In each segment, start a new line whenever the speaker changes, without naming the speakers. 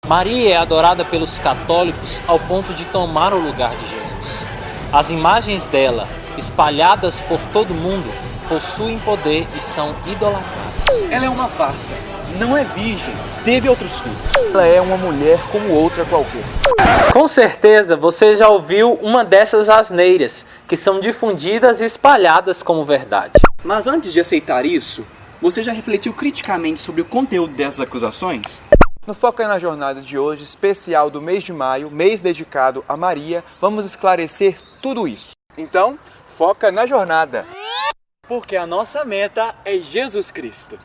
Maria é adorada pelos católicos ao ponto de tomar o lugar de Jesus. As imagens dela, espalhadas por todo mundo, possuem poder e são idolatradas.
Ela é uma farsa, não é virgem, teve outros filhos.
Ela é uma mulher como outra qualquer.
Com certeza você já ouviu uma dessas asneiras, que são difundidas e espalhadas como verdade.
Mas antes de aceitar isso, você já refletiu criticamente sobre o conteúdo dessas acusações?
No Foca na Jornada de hoje, especial do mês de maio, mês dedicado a Maria, vamos esclarecer tudo isso. Então, foca na jornada.
Porque a nossa meta é Jesus Cristo.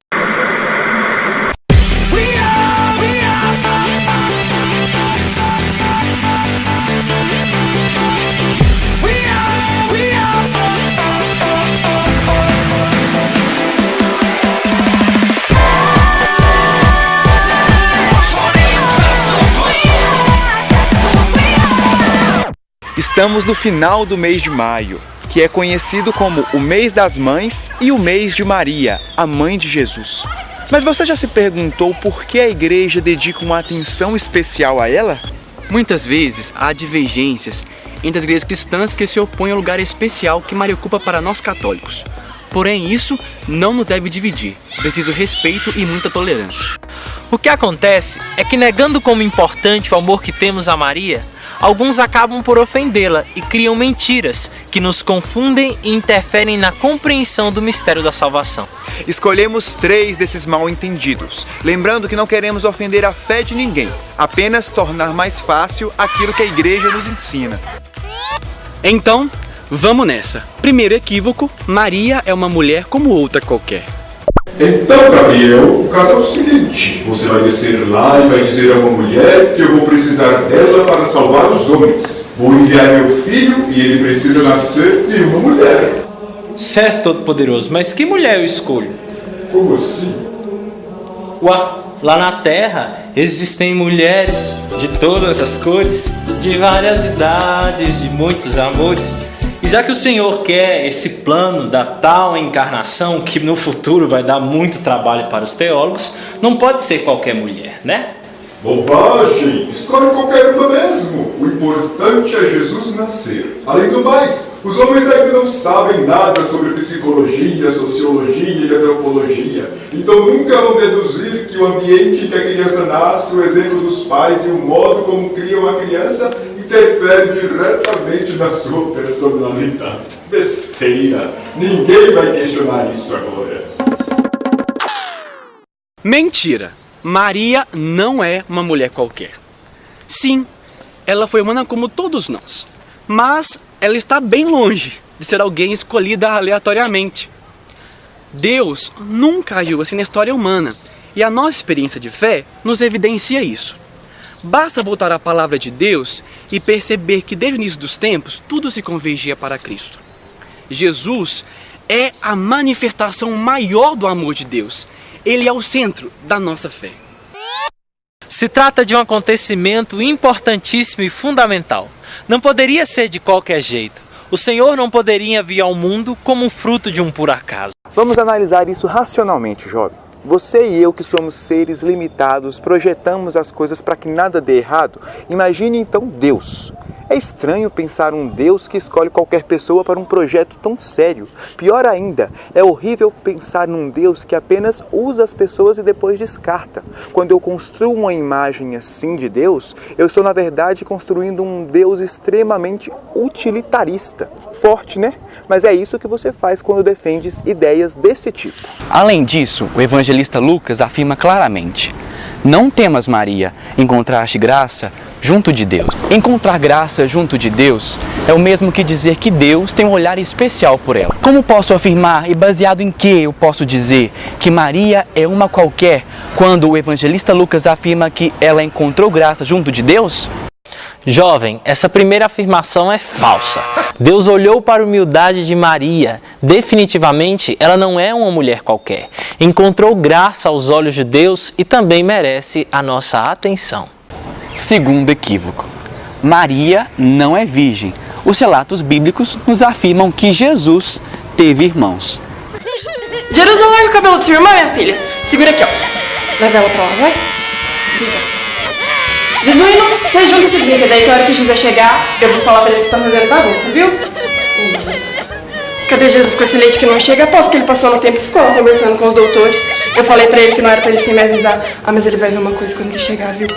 Estamos no final do mês de maio, que é conhecido como o mês das mães e o mês de Maria, a mãe de Jesus. Mas você já se perguntou por que a igreja dedica uma atenção especial a ela?
Muitas vezes há divergências entre as igrejas cristãs que se opõem ao lugar especial que Maria ocupa para nós católicos. Porém, isso não nos deve dividir. É preciso respeito e muita tolerância.
O que acontece é que, negando como importante o amor que temos a Maria, alguns acabam por ofendê-la e criam mentiras que nos confundem e interferem na compreensão do mistério da salvação.
Escolhemos 3 desses mal-entendidos, lembrando que não queremos ofender a fé de ninguém, apenas tornar mais fácil aquilo que a igreja nos ensina.
Então, vamos nessa. Primeiro equívoco, Maria é uma mulher como outra qualquer.
Então, Gabriel, o caso é o seguinte: você vai descer lá e vai dizer a uma mulher que eu vou precisar dela para salvar os homens. Vou enviar meu filho e ele precisa nascer de uma mulher.
Certo, Todo-Poderoso, mas que mulher eu escolho?
Como assim?
Lá na Terra existem mulheres de todas as cores, de várias idades, de muitos amores. E já que o Senhor quer esse plano da tal encarnação, que no futuro vai dar muito trabalho para os teólogos, não pode ser qualquer mulher, né?
Bobagem! Escolhe qualquer uma mesmo. O importante é Jesus nascer. Além do mais, os homens ainda não sabem nada sobre psicologia, sociologia e antropologia. Então nunca vão deduzir que o ambiente em que a criança nasce, o exemplo dos pais e o modo como criam a criança interfere diretamente na sua personalidade. Besteira! Ninguém vai questionar isso agora.
Mentira! Maria não é uma mulher qualquer. Sim, ela foi humana como todos nós, mas ela está bem longe de ser alguém escolhida aleatoriamente. Deus nunca agiu assim na história humana, e a nossa experiência de fé nos evidencia isso. Basta voltar à palavra de Deus e perceber que desde o início dos tempos tudo se convergia para Cristo. Jesus é a manifestação maior do amor de Deus. Ele é o centro da nossa fé.
Se trata de um acontecimento importantíssimo e fundamental. Não poderia ser de qualquer jeito. O Senhor não poderia vir ao mundo como um fruto de um por acaso.
Vamos analisar isso racionalmente, jovem. Você e eu, que somos seres limitados, projetamos as coisas para que nada dê errado. Imagine então Deus. É estranho pensar um Deus que escolhe qualquer pessoa para um projeto tão sério. Pior ainda, é horrível pensar num Deus que apenas usa as pessoas e depois descarta. Quando eu construo uma imagem assim de Deus, eu estou na verdade construindo um Deus extremamente utilitarista. Forte, né? Mas é isso que você faz quando defendes ideias desse tipo.
Além disso, o evangelista Lucas afirma claramente: não temas, Maria, encontraste graça junto de Deus. Encontrar graça junto de Deus é o mesmo que dizer que Deus tem um olhar especial por ela. Como posso afirmar e baseado em que eu posso dizer que Maria é uma qualquer quando o evangelista Lucas afirma que ela encontrou graça junto de Deus?
Jovem, essa primeira afirmação é falsa. Deus olhou para a humildade de Maria. Definitivamente, ela não é uma mulher qualquer. Encontrou graça aos olhos de Deus e também merece a nossa atenção.
Segundo equívoco: Maria não é virgem. Os relatos bíblicos nos afirmam que Jesus teve irmãos.
Jerusa, larga o cabelo da sua irmã, minha filha. Segura aqui, ó. Leva ela pra lá, vai. Vem cá. Jesuíno, você junta esse brinco daí que a hora que José chegar, eu vou falar pra ele que você tá fazendo bagunça, viu? Cadê Jesus com esse leite que não chega? Aposto que ele passou no tempo e ficou lá conversando com os doutores. Eu falei pra ele que não era pra ele sem me avisar. Ah, mas ele vai ver uma coisa quando ele chegar, viu?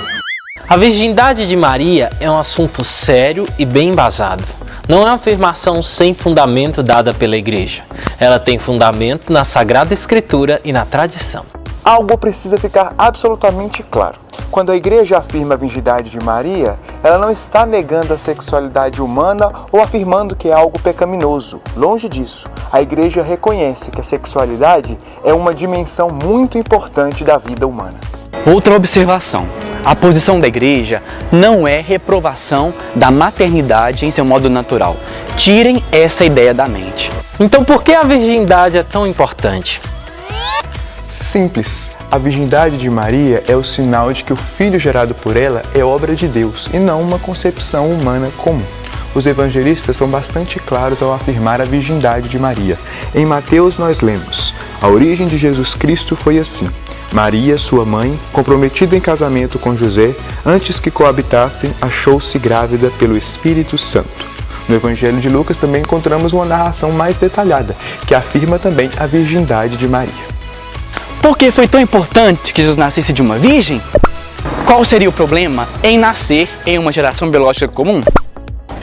A virgindade de Maria é um assunto sério e bem embasado. Não é uma afirmação sem fundamento dada pela Igreja. Ela tem fundamento na Sagrada Escritura e na tradição.
Algo precisa ficar absolutamente claro. Quando a Igreja afirma a virgindade de Maria, ela não está negando a sexualidade humana ou afirmando que é algo pecaminoso. Longe disso, a Igreja reconhece que a sexualidade é uma dimensão muito importante da vida humana.
Outra observação. A posição da Igreja não é reprovação da maternidade em seu modo natural. Tirem essa ideia da mente.
Então por que a virgindade é tão importante?
Simples. A virgindade de Maria é o sinal de que o filho gerado por ela é obra de Deus e não uma concepção humana comum. Os evangelistas são bastante claros ao afirmar a virgindade de Maria. Em Mateus nós lemos: a origem de Jesus Cristo foi assim. Maria, sua mãe, comprometida em casamento com José, antes que coabitassem, achou-se grávida pelo Espírito Santo. No Evangelho de Lucas também encontramos uma narração mais detalhada, que afirma também a virgindade de Maria.
Por que foi tão importante que Jesus nascesse de uma virgem? Qual seria o problema em nascer em uma geração biológica comum?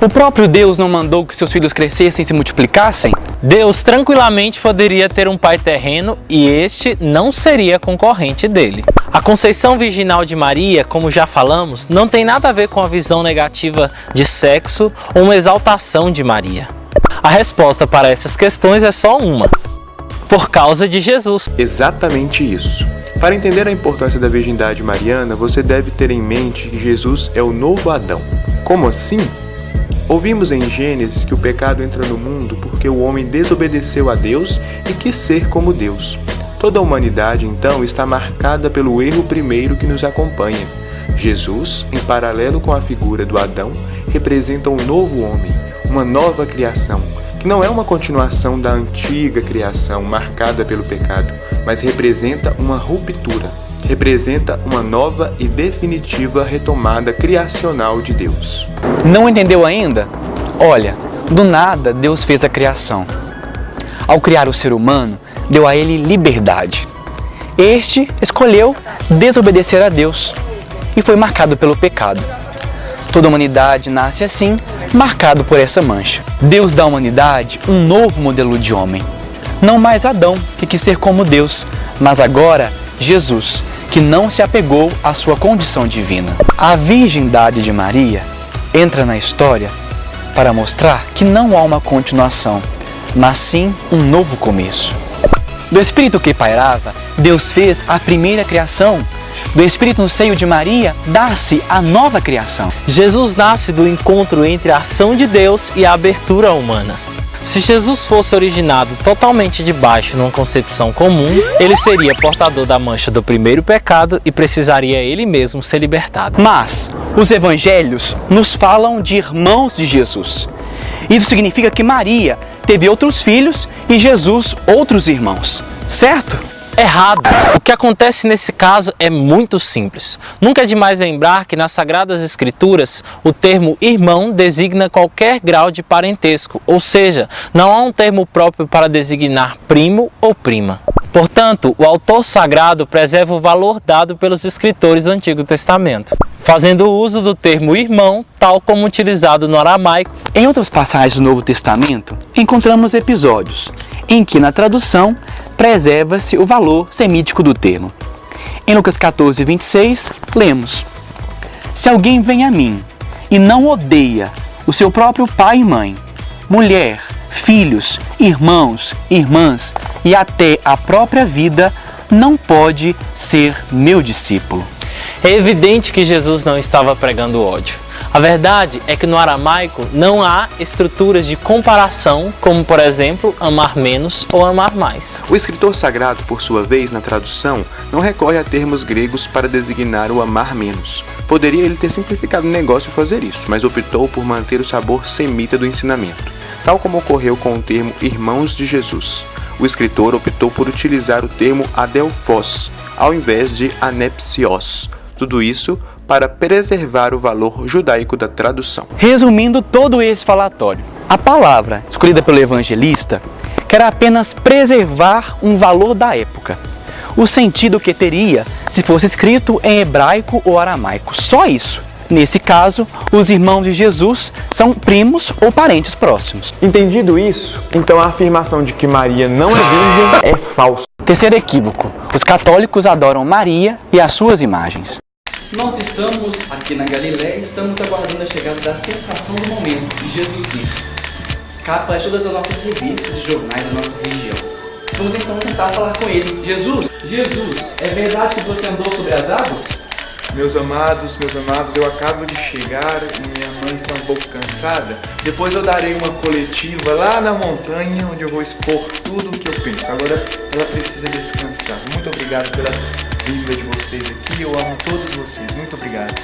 O próprio Deus não mandou que seus filhos crescessem e se multiplicassem?
Deus tranquilamente poderia ter um pai terreno e este não seria concorrente dele. A conceição virginal de Maria, como já falamos, não tem nada a ver com a visão negativa de sexo ou uma exaltação de Maria. A resposta para essas questões é só uma: por causa de Jesus.
Exatamente isso. Para entender a importância da virgindade mariana, você deve ter em mente que Jesus é o novo Adão. Como assim? Ouvimos em Gênesis que o pecado entra no mundo porque o homem desobedeceu a Deus e quis ser como Deus. Toda a humanidade, então, está marcada pelo erro primeiro que nos acompanha. Jesus, em paralelo com a figura do Adão, representa um novo homem, uma nova criação, que não é uma continuação da antiga criação marcada pelo pecado, mas representa uma ruptura, representa uma nova e definitiva retomada criacional de Deus.
Não entendeu ainda? Olha, do nada Deus fez a criação. Ao criar o ser humano, deu a ele liberdade. Este escolheu desobedecer a Deus e foi marcado pelo pecado. Toda a humanidade nasce assim, marcado por essa mancha. Deus dá à humanidade um novo modelo de homem. Não mais Adão, que quis ser como Deus, mas agora Jesus, que não se apegou à sua condição divina. A virgindade de Maria entra na história para mostrar que não há uma continuação, mas sim um novo começo. Do Espírito que pairava, Deus fez a primeira criação. Do Espírito no seio de Maria, dá-se a nova criação.
Jesus nasce do encontro entre a ação de Deus e a abertura humana. Se Jesus fosse originado totalmente de baixo numa concepção comum, ele seria portador da mancha do primeiro pecado e precisaria ele mesmo ser libertado.
Mas os evangelhos nos falam de irmãos de Jesus. Isso significa que Maria teve outros filhos e Jesus outros irmãos, certo?
Errado! O que acontece nesse caso é muito simples. Nunca é demais lembrar que nas Sagradas Escrituras o termo irmão designa qualquer grau de parentesco, ou seja, não há um termo próprio para designar primo ou prima. Portanto, o autor sagrado preserva o valor dado pelos escritores do Antigo Testamento, fazendo uso do termo irmão, tal como utilizado no aramaico.
Em outras passagens do Novo Testamento, encontramos episódios em que, na tradução, preserva-se o valor semítico do termo. Em Lucas 14, 26, lemos: se alguém vem a mim e não odeia o seu próprio pai e mãe, mulher, filhos, irmãos, irmãs e até a própria vida, não pode ser meu discípulo.
É evidente que Jesus não estava pregando ódio. A verdade é que no aramaico não há estruturas de comparação, como por exemplo, amar menos ou amar mais.
O escritor sagrado, por sua vez, na tradução, não recorre a termos gregos para designar o amar menos. Poderia ele ter simplificado o negócio e fazer isso, mas optou por manter o sabor semita do ensinamento, tal como ocorreu com o termo irmãos de Jesus. O escritor optou por utilizar o termo adelphos, ao invés de anepsios. Tudo isso para preservar o valor judaico da tradução.
Resumindo todo esse falatório, a palavra escolhida pelo evangelista quer apenas preservar um valor da época, o sentido que teria se fosse escrito em hebraico ou aramaico, só isso. Nesse caso, os irmãos de Jesus são primos ou parentes próximos.
Entendido isso, então a afirmação de que Maria não é virgem é falsa.
Terceiro equívoco, os católicos adoram Maria e as suas imagens.
Nós estamos aqui na Galiléia e estamos aguardando a chegada da sensação do momento, de Jesus Cristo. Capa de todas as nossas revistas e jornais da nossa região. Vamos então tentar falar com ele. Jesus, é verdade que você andou sobre as águas?
Meus amados, eu acabo de chegar e minha mãe está um pouco cansada. Depois eu darei uma coletiva lá na montanha, onde eu vou expor tudo o que eu penso. Agora ela precisa descansar. Muito obrigado pela vinda de vocês aqui. Eu amo todos vocês. Muito obrigado.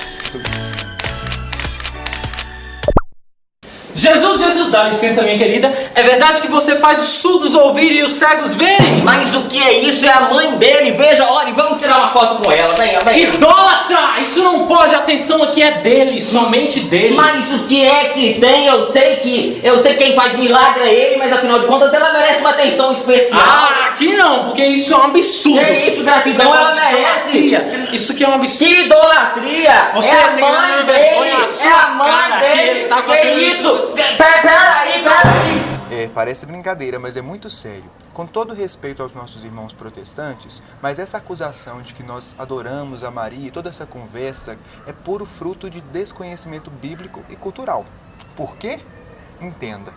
Jesus, dá licença, minha querida. É verdade que você faz os surdos ouvirem e os cegos verem?
Mas o que é isso? É a mãe dele. Veja, olha, vamos tirar uma foto com ela. Venha.
Idólatra! Isso não pode. A atenção aqui é dele, somente dele.
Mas o que é que tem? Eu sei quem faz milagre é ele, mas afinal de contas ela merece uma atenção especial.
Ah, aqui não, porque isso é um absurdo.
Que isso, gratidão, ela merece.
Isso aqui é um absurdo.
Que idolatria!
Você
é a
tem
mãe
vergonha
dele!
na sua
É a mãe
cara
dele!
que ele tá
que
fazendo
isso? Peraí!
Parece brincadeira, mas é muito sério. Com todo respeito aos nossos irmãos protestantes, mas essa acusação de que nós adoramos a Maria e toda essa conversa é puro fruto de desconhecimento bíblico e cultural. Por quê? Entenda.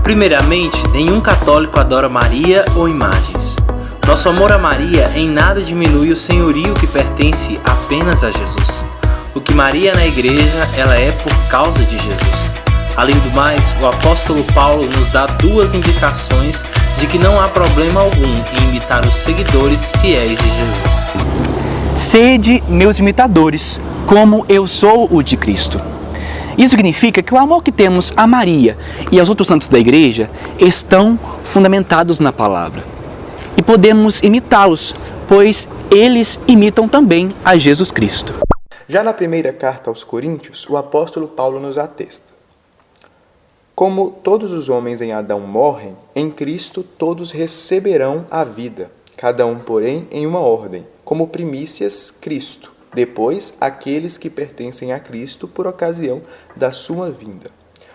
Primeiramente, nenhum católico adora Maria ou imagens. Nosso amor a Maria em nada diminui o senhorio que pertence apenas a Jesus. O que Maria é na igreja, ela é por causa de Jesus. Além do mais, o apóstolo Paulo nos dá duas indicações de que não há problema algum em imitar os seguidores fiéis de Jesus.
Sede meus imitadores, como eu sou o de Cristo. Isso significa que o amor que temos a Maria e aos outros santos da igreja estão fundamentados na palavra. E podemos imitá-los, pois eles imitam também a Jesus Cristo.
Já na primeira carta aos Coríntios, o apóstolo Paulo nos atesta: como todos os homens em Adão morrem, em Cristo todos receberão a vida, cada um, porém, em uma ordem, como primícias Cristo, depois aqueles que pertencem a Cristo por ocasião da sua vinda.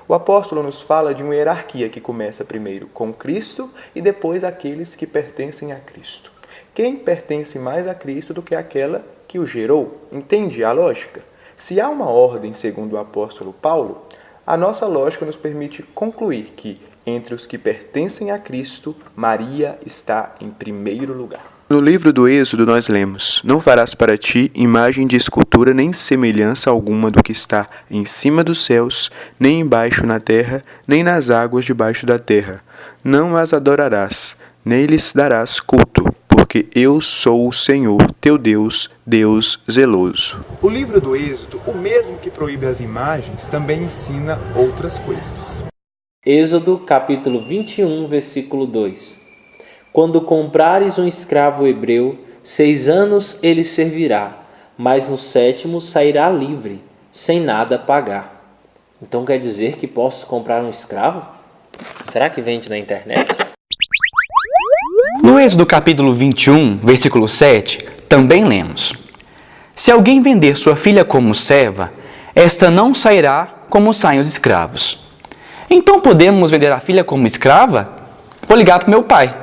O apóstolo nos fala de uma hierarquia que começa primeiro com Cristo e depois aqueles que pertencem a Cristo. Quem pertence mais a Cristo do que aquela que o gerou? Entende a lógica? Se há uma ordem segundo o apóstolo Paulo, a nossa lógica nos permite concluir que, entre os que pertencem a Cristo, Maria está em primeiro lugar. No livro do Êxodo nós lemos: não farás para ti imagem de escultura nem semelhança alguma do que está em cima dos céus, nem embaixo na terra, nem nas águas debaixo da terra. Não as adorarás, nem lhes darás culto, porque eu sou o Senhor, teu Deus, Deus zeloso. O livro do Êxodo, o mesmo que proíbe as imagens, também ensina outras coisas.
Êxodo capítulo 21, versículo 2. Quando comprares um escravo hebreu, 6 anos ele servirá, mas no 7º sairá livre, sem nada pagar. Então quer dizer que posso comprar um escravo? Será que vende na internet?
No Êxodo capítulo 21, versículo 7, também lemos: se alguém vender sua filha como serva, esta não sairá como saem os escravos. Então podemos vender a filha como escrava? Vou ligar para o meu pai.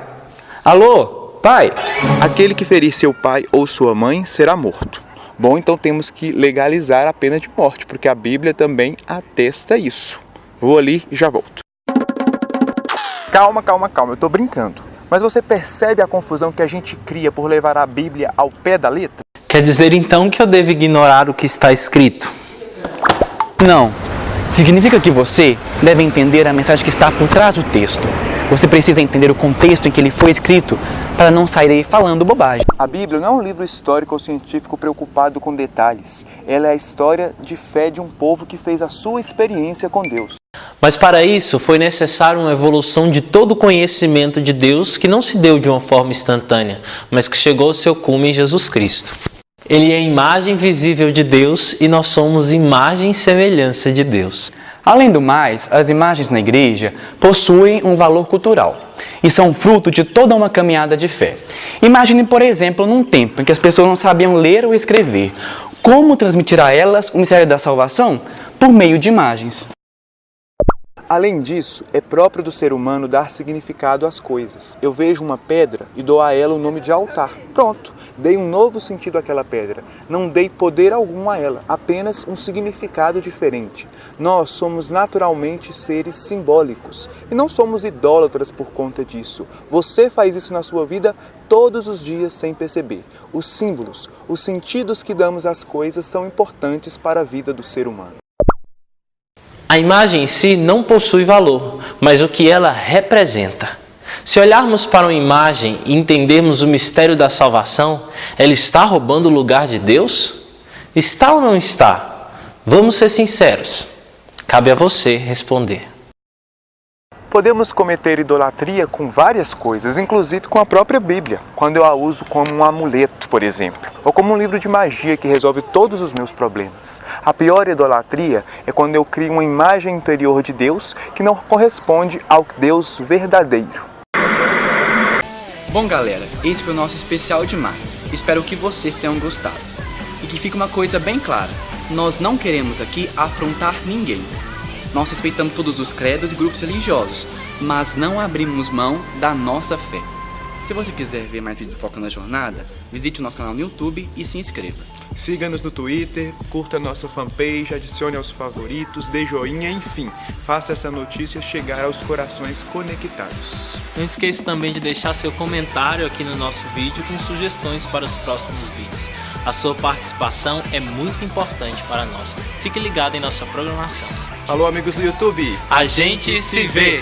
Alô, pai?
Aquele que ferir seu pai ou sua mãe será morto. Bom, então temos que legalizar a pena de morte, porque a Bíblia também atesta isso. Vou ali e já volto. Calma, eu tô brincando. Mas você percebe a confusão que a gente cria por levar a Bíblia ao pé da letra?
Quer dizer então que eu devo ignorar o que está escrito?
Não. Significa que você deve entender a mensagem que está por trás do texto. Você precisa entender o contexto em que ele foi escrito para não sair aí falando bobagem.
A Bíblia não é um livro histórico ou científico preocupado com detalhes. Ela é a história de fé de um povo que fez a sua experiência com Deus.
Mas para isso foi necessário uma evolução de todo o conhecimento de Deus que não se deu de uma forma instantânea, mas que chegou ao seu cume em Jesus Cristo. Ele é a imagem visível de Deus e nós somos imagem e semelhança de Deus.
Além do mais, as imagens na igreja possuem um valor cultural e são fruto de toda uma caminhada de fé. Imagine, por exemplo, num tempo em que as pessoas não sabiam ler ou escrever, como transmitir a elas o mistério da salvação? Por meio de imagens.
Além disso, é próprio do ser humano dar significado às coisas. Eu vejo uma pedra e dou a ela o nome de altar. Pronto, dei um novo sentido àquela pedra. Não dei poder algum a ela, apenas um significado diferente. Nós somos naturalmente seres simbólicos e não somos idólatras por conta disso. Você faz isso na sua vida todos os dias sem perceber. Os símbolos, os sentidos que damos às coisas são importantes para a vida do ser humano.
A imagem em si não possui valor, mas o que ela representa. Se olharmos para uma imagem e entendermos o mistério da salvação, ela está roubando o lugar de Deus? Está ou não está? Vamos ser sinceros. Cabe a você responder.
Podemos cometer idolatria com várias coisas, inclusive com a própria Bíblia, quando eu a uso como um amuleto, por exemplo, ou como um livro de magia que resolve todos os meus problemas. A pior idolatria é quando eu crio uma imagem interior de Deus que não corresponde ao Deus verdadeiro.
Bom, galera, esse foi o nosso especial de maio. Espero que vocês tenham gostado. E que fique uma coisa bem clara, nós não queremos aqui afrontar ninguém. Nós respeitamos todos os credos e grupos religiosos, mas não abrimos mão da nossa fé. Se você quiser ver mais vídeos do Foca na Jornada, visite o nosso canal no YouTube e se inscreva.
Siga-nos no Twitter, curta nossa fanpage, adicione aos favoritos, dê joinha, enfim, faça essa notícia chegar aos corações conectados.
Não esqueça também de deixar seu comentário aqui no nosso vídeo com sugestões para os próximos vídeos. A sua participação é muito importante para nós. Fique ligado em nossa programação.
Alô, amigos do YouTube!
A gente se vê!